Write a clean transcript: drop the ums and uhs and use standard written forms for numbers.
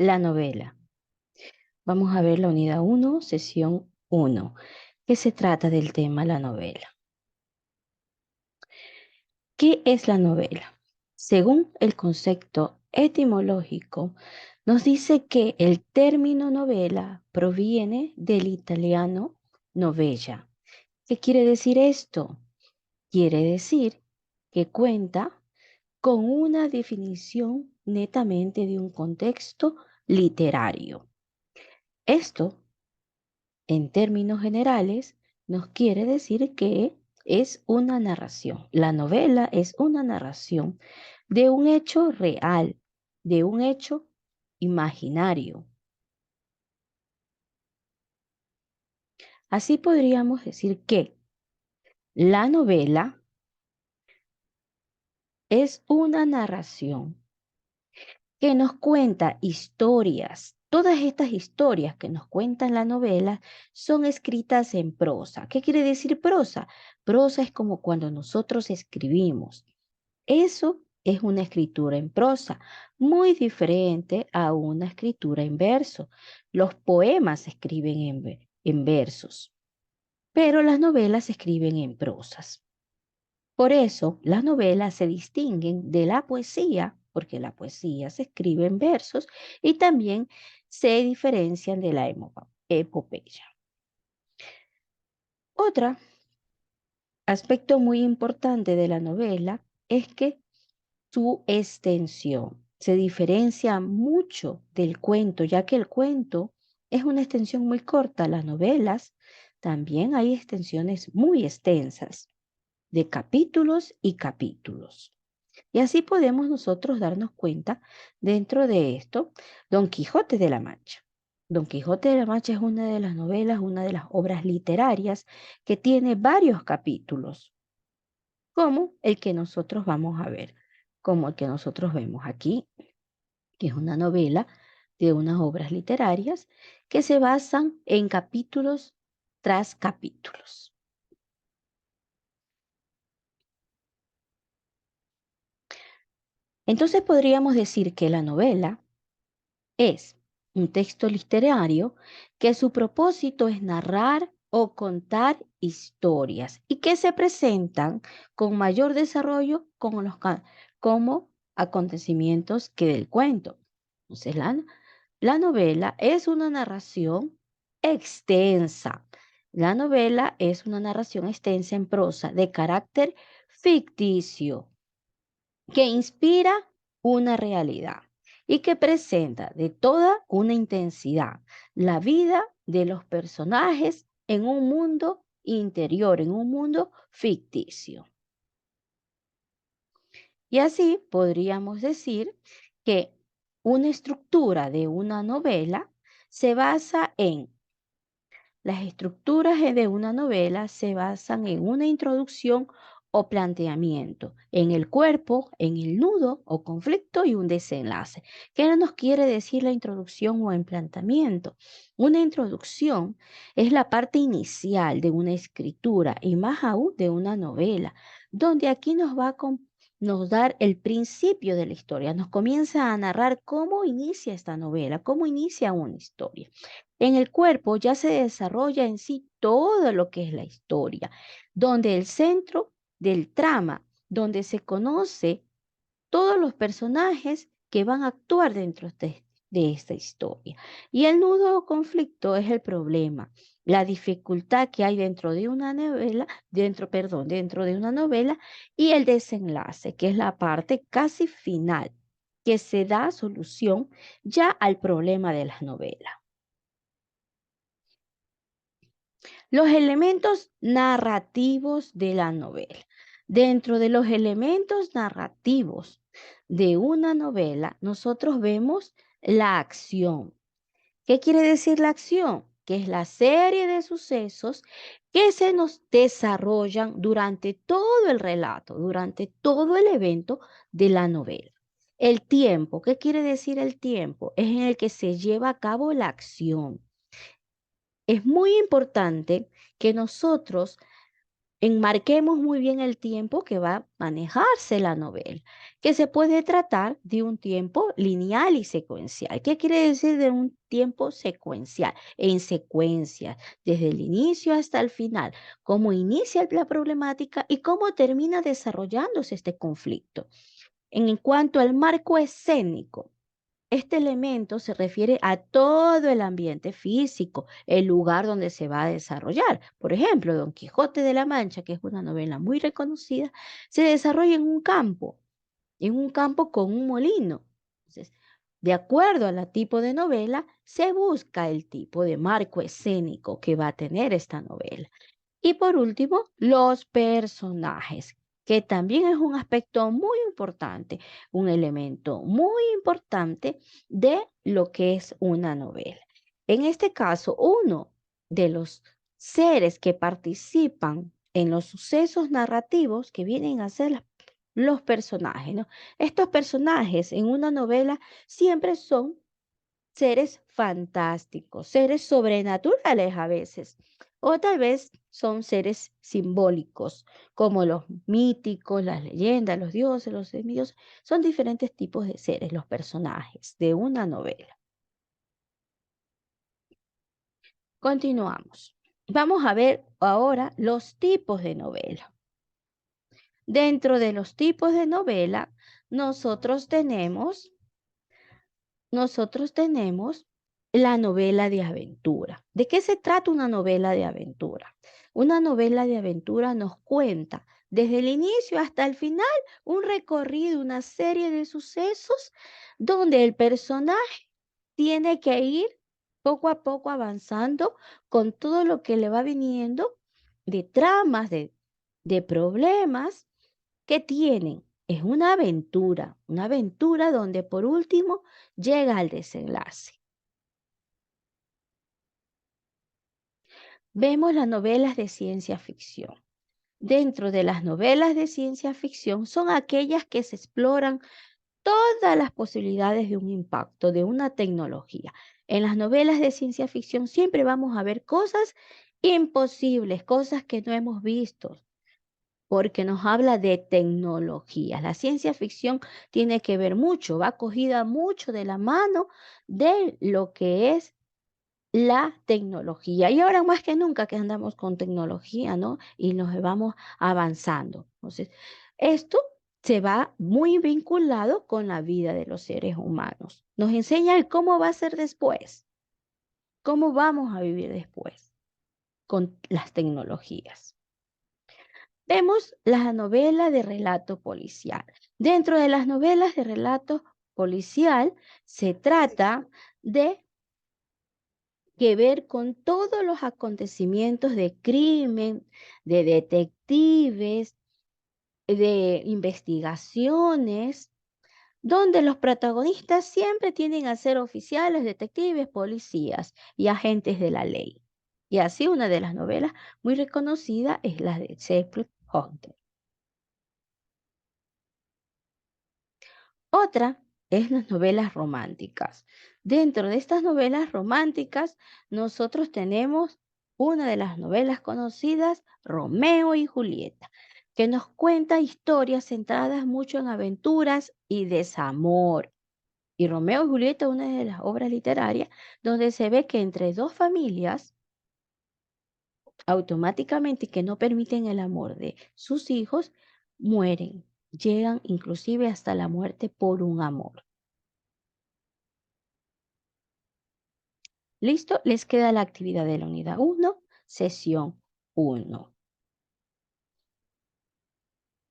La novela. Vamos a ver la unidad 1, sesión 1, que se trata del tema la novela. ¿Qué es la novela? Según el concepto etimológico, nos dice que el término novela proviene del italiano novella. ¿Qué quiere decir esto? Quiere decir que cuenta con una definición netamente de un contexto literario. Esto, en términos generales, nos quiere decir que es una narración. La novela es una narración de un hecho real, de un hecho imaginario. Así podríamos decir que la novela es una narración que nos cuenta historias. Todas estas historias que nos cuentan la novela son escritas en prosa. ¿Qué quiere decir prosa? Prosa es como cuando nosotros escribimos. Eso es una escritura en prosa, muy diferente a una escritura en verso. Los poemas se escriben en versos, pero las novelas se escriben en prosas. Por eso las novelas se distinguen de la poesía, porque la poesía se escribe en versos y también se diferencian de la epopeya. Otro aspecto muy importante de la novela es que su extensión se diferencia mucho del cuento, ya que el cuento es una extensión muy corta. Las novelas también hay extensiones muy extensas de capítulos y capítulos. Y así podemos nosotros darnos cuenta dentro de esto, Don Quijote de la Mancha. Don Quijote de la Mancha es una de las novelas, una de las obras literarias que tiene varios capítulos, como el que nosotros vamos a ver, como el que nosotros vemos aquí, que es una novela de unas obras literarias que se basan en capítulos tras capítulos. Entonces podríamos decir que la novela es un texto literario que su propósito es narrar o contar historias y que se presentan con mayor desarrollo como acontecimientos que del cuento. Entonces, la novela es una narración extensa. La novela es una narración extensa en prosa de carácter ficticio que inspira una realidad y que presenta de toda una intensidad la vida de los personajes en un mundo interior, en un mundo ficticio. Y así podríamos decir que una estructura de una novela se basa en las estructuras de una novela se basan en una introducción o planteamiento, en el cuerpo, en el nudo o conflicto y un desenlace. ¿Qué nos quiere decir la introducción o el planteamiento? Una introducción es la parte inicial de una escritura y más aún de una novela, donde aquí nos dar el principio de la historia, nos comienza a narrar cómo inicia esta novela, cómo inicia una historia. En el cuerpo ya se desarrolla en sí todo lo que es la historia, donde el centro del trama, donde se conoce todos los personajes que van a actuar dentro de esta historia. Y el nudo o conflicto es el problema, la dificultad que hay dentro de una novela, dentro de una novela y el desenlace, que es la parte casi final, que se da solución ya al problema de las novelas. Los elementos narrativos de la novela. Dentro de los elementos narrativos de una novela, nosotros vemos la acción. ¿Qué quiere decir la acción? Que es la serie de sucesos que se nos desarrollan durante todo el relato, durante todo el evento de la novela. El tiempo, ¿qué quiere decir el tiempo? Es en el que se lleva a cabo la acción. Es muy importante que nosotros Enmarquemos muy bien el tiempo que va a manejarse la novela, que se puede tratar de un tiempo lineal y secuencial. ¿Qué quiere decir de un tiempo secuencial? En secuencia, desde el inicio hasta el final, cómo inicia la problemática y cómo termina desarrollándose este conflicto. En cuanto al marco escénico, este elemento se refiere a todo el ambiente físico, el lugar donde se va a desarrollar. Por ejemplo, Don Quijote de la Mancha, que es una novela muy reconocida, se desarrolla en un campo con un molino. Entonces, de acuerdo a la tipo de novela, se busca el tipo de marco escénico que va a tener esta novela. Y por último, los personajes, que también es un aspecto muy importante, un elemento muy importante de lo que es una novela. En este caso, uno de los seres que participan en los sucesos narrativos que vienen a ser los personajes, ¿no? Estos personajes en una novela siempre son seres fantásticos, seres sobrenaturales a veces, o tal vez son seres simbólicos, como los míticos, las leyendas, los dioses, los semidioses, son diferentes tipos de seres, los personajes de una novela. Continuamos. Vamos a ver ahora los tipos de novela. Dentro de los tipos de novela, nosotros tenemos nosotros tenemos la novela de aventura. ¿De qué se trata una novela de aventura? Una novela de aventura nos cuenta desde el inicio hasta el final un recorrido, una serie de sucesos donde el personaje tiene que ir poco a poco avanzando con todo lo que le va viniendo de tramas, de problemas que tienen. Es una aventura donde por último llega al desenlace. Vemos las novelas de ciencia ficción. Dentro de las novelas de ciencia ficción son aquellas que se exploran todas las posibilidades de un impacto, de una tecnología. En las novelas de ciencia ficción siempre vamos a ver cosas imposibles, cosas que no hemos visto, porque nos habla de tecnología. La ciencia ficción tiene que ver mucho, va cogida mucho de la mano de lo que es la tecnología. Y ahora más que nunca que andamos con tecnología, ¿no? Y nos vamos avanzando. Entonces, esto se va muy vinculado con la vida de los seres humanos. Nos enseña el cómo va a ser después, cómo vamos a vivir después con las tecnologías. Vemos la novela de relato policial. Dentro de las novelas de relato policial se trata de que ver con todos los acontecimientos de crimen, de detectives, de investigaciones, donde los protagonistas siempre tienen a ser oficiales, detectives, policías y agentes de la ley. Y así una de las novelas muy reconocidas es la de Sherlock Holmes. Otra es las novelas románticas. Dentro de estas novelas románticas, nosotros tenemos una de las novelas conocidas, Romeo y Julieta, que nos cuenta historias centradas mucho en aventuras y desamor. Y Romeo y Julieta es una de las obras literarias donde se ve que entre dos familias, automáticamente que no permiten el amor de sus hijos, mueren, llegan inclusive hasta la muerte por un amor. Listo, les queda la actividad de la unidad 1, sesión 1.